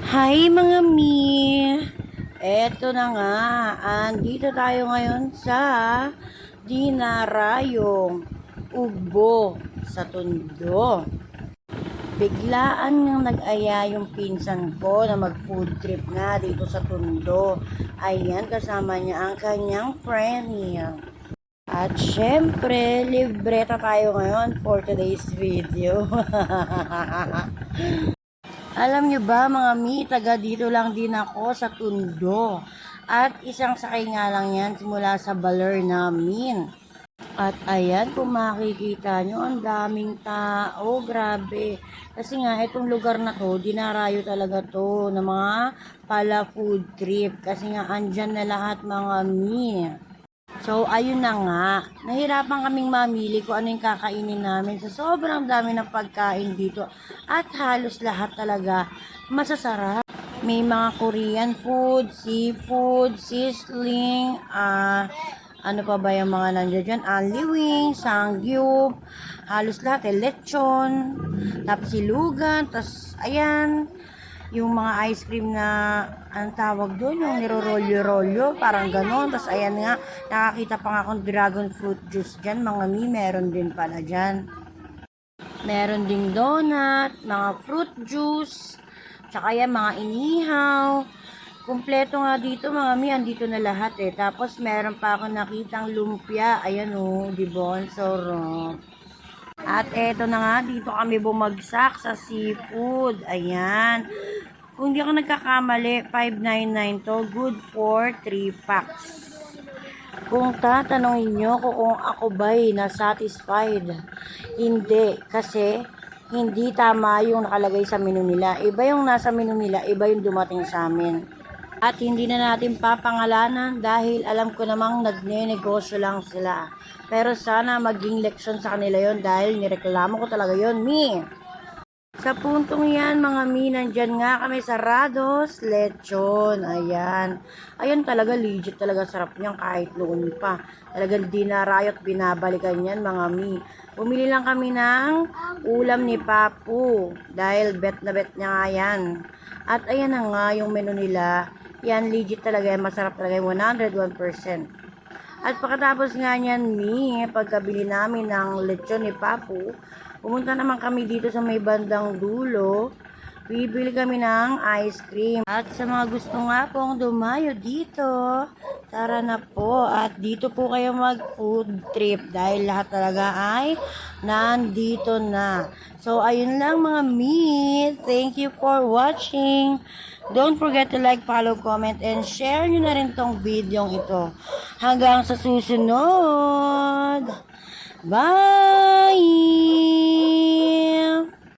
Hi mga mi! Eto na nga, andito tayo ngayon sa Dinarayong Ugbo sa Tondo. Biglaan ngang nag-aya yung pinsan ko na mag-food trip nga dito sa Tondo. Ayan, kasama niya ang kanyang friend niya. At syempre, libreta tayo ngayon for today's video. Alam nyo ba mga mi, taga dito lang din ako sa Tondo. At isang sakay nga lang yan simula sa baler namin. At ayan, kung makikita nyo, ang daming tao, grabe. Kasi nga, itong lugar na to, dinarayo talaga to ng mga pala food trip. Kasi nga, andyan na lahat mga mi. So, ayun na nga. Nahirapan kaming mamili kung ano yung kakainin namin. So, sobrang dami ng pagkain dito. At halos lahat talaga masasarap. May mga Korean food, seafood, sizzling, ano pa ba yung mga nandiyan dyan? Anliwing, sangyup, halos lahat lechon, tapos silugan, tapos ayan, yung mga ice cream na, anong tawag doon, yung nirorolyo-rolyo, parang ganon. Tapos ayan nga, nakakita pa nga akong dragon fruit juice dyan, mga mi, meron din pala dyan. Meron ding donut, mga fruit juice, tsaka yan, mga inihaw. Kumpleto nga dito mga mi, andito na lahat eh. Tapos meron pa ako nakitang lumpia, ayan o, diba, ang sarap. At eto na nga, dito kami bumagsak sa seafood. Ayan. Kung di ako nagkakamali, 599 to. Good for 3 packs. Kung tatanungin nyo kung ako ba'y na-satisfied, hindi. Kasi hindi tama yung nakalagay sa menu nila. Iba yung nasa menu nila, iba yung dumating sa amin. At hindi na natin papangalanan dahil alam ko namang nagne-negosyo lang sila. Pero sana maging leksyon sa kanila yon dahil nireklamo ko talaga yon mi. Sa puntong yan mga mi, nandyan nga kami sa Rados Lechon. Ayan. Ayan talaga, legit talaga sarap niyan kahit noon pa. Talagang dinarayot binabalikan yan mga mi. Bumili lang kami ng ulam ni Papu dahil bet na bet niya nga yan. At ayan na nga yung menu nila. Yan, legit talaga yan. Masarap talaga yung 101%. At pagkatapos nga niyan, mi, pagkabili namin ng lechon ni Papu, pumunta naman kami dito sa may bandang dulo. Bibili kami ng ice cream. At sa mga gusto nga pong dumayo dito, tara na po. At dito po kayo mag-food trip dahil lahat talaga ay nandito na. So, ayun lang mga mi. Thank you for watching. Don't forget to like, follow, comment, and share nyo na rin tong video ito. Hanggang sa susunod. Bye!